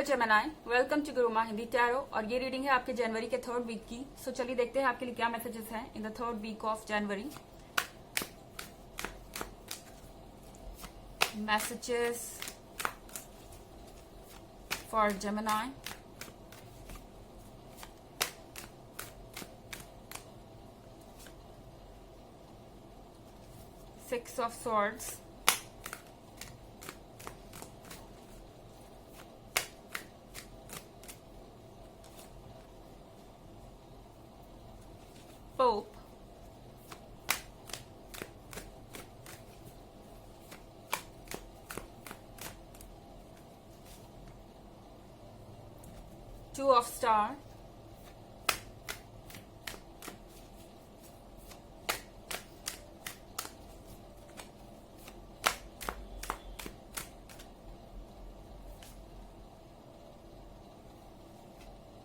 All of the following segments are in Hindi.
Gemini, welcome to Guruma Hindi tarot. और ये रीडिंग है आपके जनवरी के थर्ड वीक की। सो चलिए देखते हैं आपके लिए क्या मैसेजेस हैं in the third week of January. Messages for Gemini. Six of swords, Pope, Two of Star,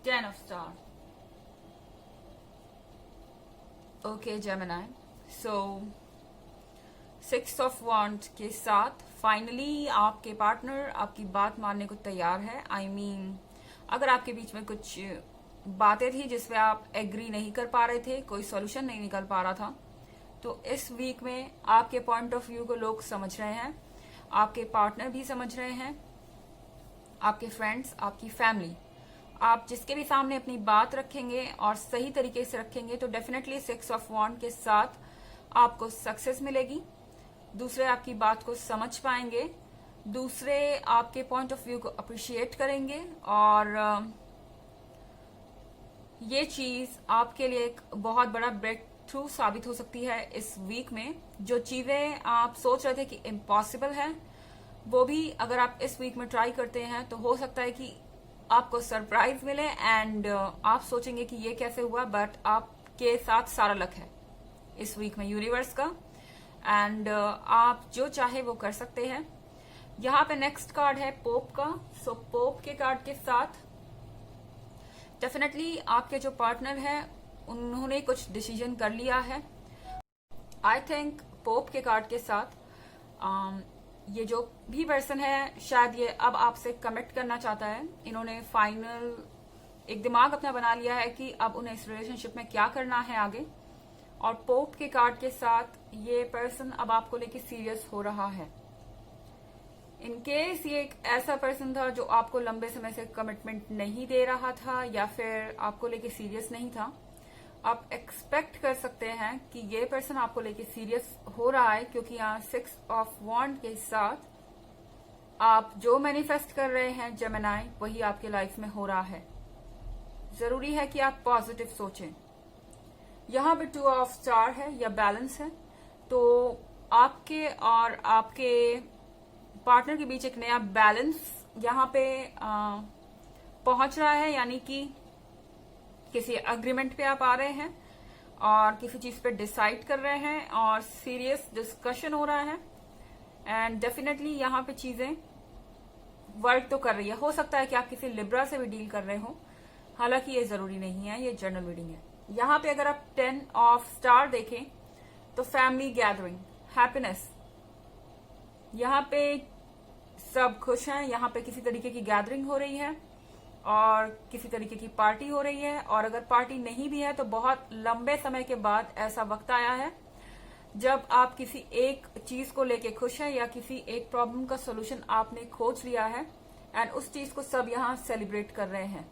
Ten of Star. Okay Gemini, so six of wand के साथ फाइनली आपके पार्टनर आपकी बात मानने को तैयार है। आई मीन अगर आपके बीच में कुछ बातें थी जिसपे आप एग्री नहीं कर पा रहे थे, कोई सॉल्यूशन नहीं निकल पा रहा था, तो इस वीक में आपके पॉइंट ऑफ व्यू को लोग समझ रहे हैं, आपके पार्टनर भी समझ रहे हैं, आपके फ्रेंड्स, आपकी फैमिली। आप जिसके भी सामने अपनी बात रखेंगे और सही तरीके से रखेंगे तो डेफिनेटली सिक्स ऑफ वॉन्ड के साथ आपको सक्सेस मिलेगी। दूसरे आपकी बात को समझ पाएंगे, दूसरे आपके पॉइंट ऑफ व्यू को अप्रिशिएट करेंगे और ये चीज आपके लिए एक बहुत बड़ा ब्रेक थ्रू साबित हो सकती है इस वीक में। जो चीजें आप सोच रहे थे कि इम्पॉसिबल है, वो भी अगर आप इस वीक में ट्राई करते हैं तो हो सकता है कि आपको सरप्राइज मिले एंड आप सोचेंगे कि ये कैसे हुआ, बट आपके साथ सारा लक है इस वीक में यूनिवर्स का एंड आप जो चाहे वो कर सकते हैं। यहाँ पे नेक्स्ट कार्ड है पोप का। सो पोप के कार्ड के साथ डेफिनेटली आपके जो पार्टनर है उन्होंने कुछ डिसीजन कर लिया है। आई थिंक पोप के कार्ड के साथ ये जो भी पर्सन है शायद ये अब आपसे कमिट करना चाहता है। इन्होंने फाइनल एक दिमाग अपना बना लिया है कि अब उन्हें इस रिलेशनशिप में क्या करना है आगे। और पोप के कार्ड के साथ ये पर्सन अब आपको लेके सीरियस हो रहा है। इनकेस ये एक ऐसा पर्सन था जो आपको लंबे समय से कमिटमेंट नहीं दे रहा था या फिर आपको लेके सीरियस नहीं था, आप एक्सपेक्ट कर सकते हैं कि ये पर्सन आपको लेके सीरियस हो रहा है, क्योंकि यहाँ सिक्स ऑफ वॉन्ड के साथ आप जो मैनिफेस्ट कर रहे हैं जेमिनी वही आपके लाइफ में हो रहा है। जरूरी है कि आप पॉजिटिव सोचें। यहाँ पे टू ऑफ स्टार है या बैलेंस है, तो आपके और आपके पार्टनर के बीच एक नया बैलेंस यहाँ पे पहुंच रहा है। यानी कि किसी एग्रीमेंट पे आप आ रहे हैं और किसी चीज पे डिसाइड कर रहे हैं और सीरियस डिस्कशन हो रहा है एंड डेफिनेटली यहाँ पे चीजें वर्क तो कर रही है। हो सकता है कि आप किसी लिब्रा से भी डील कर रहे हो, हालांकि ये जरूरी नहीं है, ये जनरल रीडिंग है। यहाँ पे अगर आप 10 ऑफ स्टार देखें तो फैमिली गैदरिंग, हैप्पीनेस, यहाँ पे सब खुश हैं। यहाँ पे किसी तरीके की गैदरिंग हो रही है और किसी तरीके की पार्टी हो रही है, और अगर पार्टी नहीं भी है तो बहुत लंबे समय के बाद ऐसा वक्त आया है जब आप किसी एक चीज को लेके खुश हैं या किसी एक प्रॉब्लम का सोल्यूशन आपने खोज लिया है एंड उस चीज को सब यहाँ सेलिब्रेट कर रहे हैं।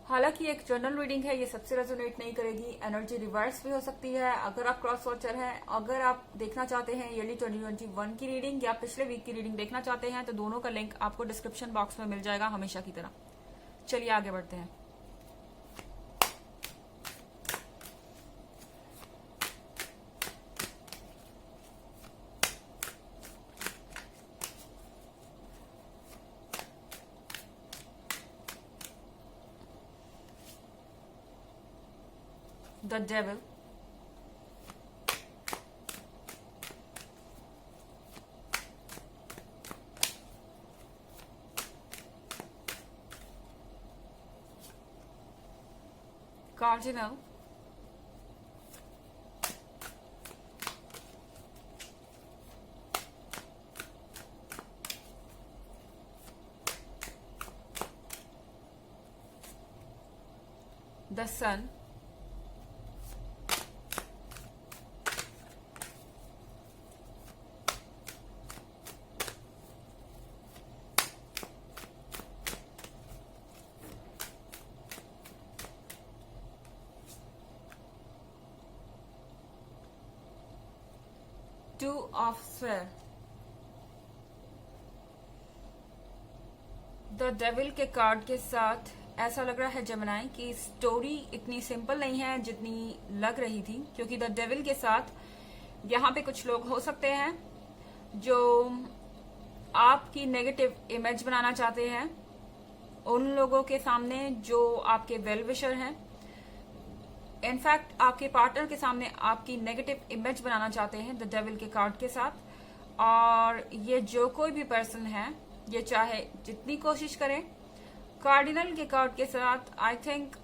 हालांकि एक जनरल रीडिंग है, ये सबसे रेजोनेट नहीं करेगी, एनर्जी रिवर्स भी हो सकती है। अगर आप क्रॉस वॉचर हैं, अगर आप देखना चाहते हैं ईयरली 2021 की रीडिंग या पिछले वीक की रीडिंग देखना चाहते हैं तो दोनों का लिंक आपको डिस्क्रिप्शन बॉक्स में मिल जाएगा हमेशा की तरह। चलिए आगे बढ़ते हैं। The Devil, Cardinal, the sun, two of sphere, the devil के कार्ड के साथ ऐसा लग रहा है जेमिनी कि स्टोरी इतनी सिंपल नहीं है जितनी लग रही थी, क्योंकि द डेविल के साथ यहाँ पे कुछ लोग हो सकते हैं जो आपकी नेगेटिव इमेज बनाना चाहते हैं उन लोगों के सामने जो आपके वेल विशर हैं। इनफैक्ट आपके पार्टनर के सामने आपकी नेगेटिव इमेज बनाना चाहते हैं द डेविल के कार्ड के साथ। और ये जो कोई भी पर्सन है, ये चाहे जितनी कोशिश करे, कार्डिनल के कार्ड के साथ आई थिंक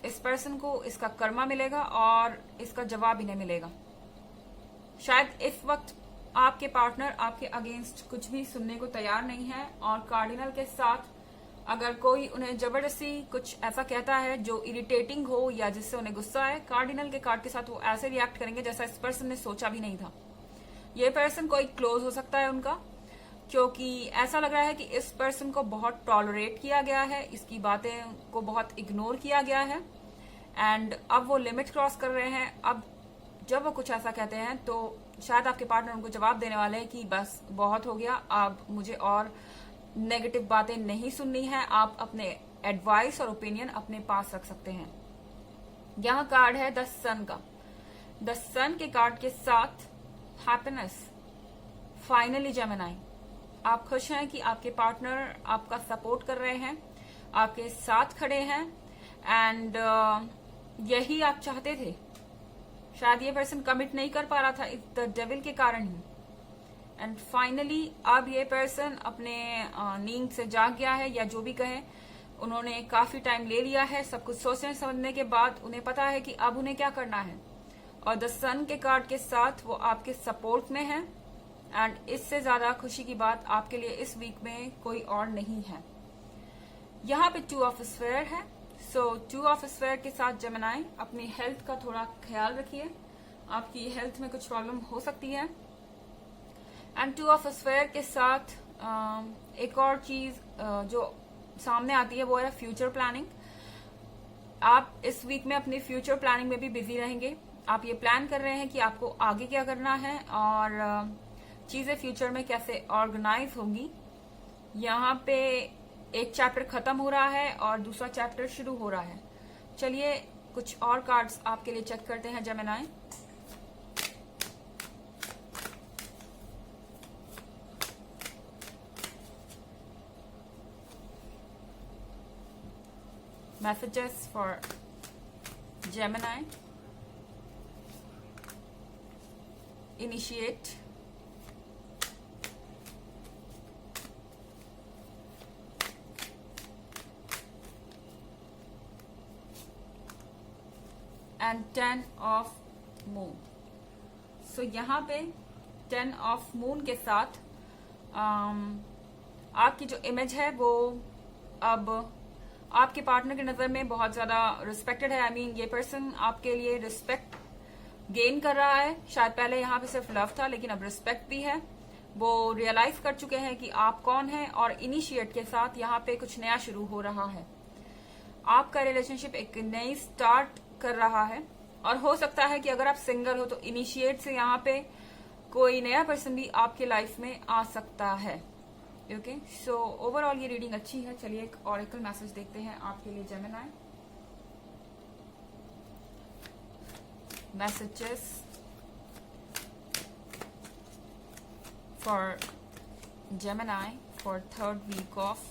इस पर्सन को इसका कर्मा मिलेगा और इसका जवाब इन्हें मिलेगा। शायद इस वक्त आपके पार्टनर आपके अगेंस्ट कुछ भी सुनने को तैयार नहीं है, और कार्डिनल के साथ अगर कोई उन्हें जबरदस्ती कुछ ऐसा कहता है जो इरिटेटिंग हो या जिससे उन्हें गुस्सा है, कार्डिनल के कार्ड के साथ वो ऐसे रिएक्ट करेंगे जैसा इस पर्सन ने सोचा भी नहीं था। ये पर्सन कोई क्लोज हो सकता है उनका, क्योंकि ऐसा लग रहा है कि इस पर्सन को बहुत टॉलरेट किया गया है, इसकी बातें को बहुत इग्नोर किया गया है, एंड अब वो लिमिट क्रॉस कर रहे हैं। अब जब वो कुछ ऐसा कहते हैं तो शायद आपके पार्टनर उनको जवाब देने वाले हैं कि बस बहुत हो गया, अब मुझे और नेगेटिव बातें नहीं सुननी है, आप अपने एडवाइस और ओपिनियन अपने पास रख सकते हैं। यहाँ कार्ड है द सन का। द सन के कार्ड के साथ हैप्पीनेस। फाइनली जेमिनी, आप खुश हैं कि आपके पार्टनर आपका सपोर्ट कर रहे हैं, आपके साथ खड़े हैं, एंड यही आप चाहते थे। शायद ये पर्सन कमिट नहीं कर पा रहा था द डेविल के कारण ही, एंड फाइनली अब ये पर्सन अपने नींद से जाग गया है, या जो भी कहें, उन्होंने काफी टाइम ले लिया है। सब कुछ सोचने समझने के बाद उन्हें पता है कि अब उन्हें क्या करना है, और द सन के कार्ड के साथ वो आपके सपोर्ट में है, एंड इससे ज्यादा खुशी की बात आपके लिए इस वीक में कोई और नहीं है। यहाँ पे टू ऑफ स्फीयर है। सो टू ऑफ स्फीयर के साथ जेमिनी, अपनी हेल्थ का थोड़ा ख्याल रखिए, आपकी हेल्थ में कुछ प्रॉब्लम हो सकती है। एंड टू ऑफ स्फीयर के साथ एक और चीज जो सामने आती है वो है फ्यूचर प्लानिंग। आप इस वीक में अपनी फ्यूचर प्लानिंग में भी बिजी रहेंगे। आप ये प्लान कर रहे हैं कि आपको आगे क्या करना है और चीजें फ्यूचर में कैसे ऑर्गेनाइज होंगी। यहाँ पे एक चैप्टर खत्म हो रहा है और दूसरा चैप्टर शुरू हो रहा है। चलिए कुछ और कार्ड्स आपके लिए चेक करते हैं Gemini. Messages for Gemini. Initiate. And 10 of Moon. So यहाँ पे 10 of Moon के साथ आपकी जो इमेज है वो अब आपके पार्टनर की नजर में बहुत ज्यादा रिस्पेक्टेड है। आई मीन ये पर्सन आपके लिए रिस्पेक्ट गेन कर रहा है। शायद पहले यहाँ पे सिर्फ लव था, लेकिन अब रिस्पेक्ट भी है। वो रियलाइज कर चुके हैं कि आप कौन हैं, और इनिशिएट के साथ यहाँ पे कुछ नया शुरू हो रहा है। आपका रिलेशनशिप एक नई स्टार्ट कर रहा है, और हो सकता है कि अगर आप सिंगल हो तो इनिशिएट से यहाँ पे कोई नया पर्सन भी आपके लाइफ में आ सकता है। ओके, सो ओवरऑल ये रीडिंग अच्छी है। चलिए एक ऑरेकल मैसेज देखते हैं आपके लिए Gemini. Messages for Gemini for 3rd week of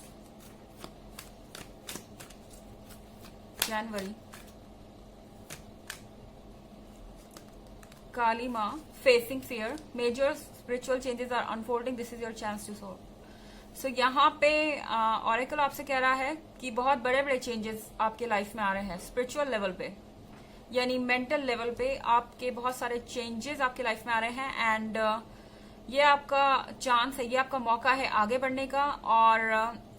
January. Kali Maa, facing fear, major spiritual changes are unfolding, this is your chance to solve. So यहाँ पे ऑरेकल आपसे कह रहा है कि बहुत बड़े बड़े चेंजेस आपके लाइफ में आ रहे हैं। स्पिरिचुअल लेवल पे यानी मेंटल लेवल पे आपके बहुत सारे चेंजेस आपके लाइफ में आ रहे हैं, एंड ये आपका चांस है, ये आपका मौका है आगे बढ़ने का। और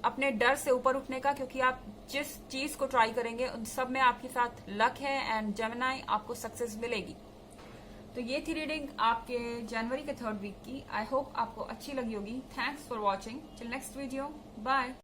अपने डर से ऊपर उठने का, क्योंकि आप जिस चीज को ट्राई करेंगे उन सब में आपके साथ लक है एंड जेमिनी आपको सक्सेस मिलेगी। तो ये थी रीडिंग आपके जनवरी के 3rd वीक की। आई होप आपको अच्छी लगी होगी। Thanks for watching. Till next video, bye.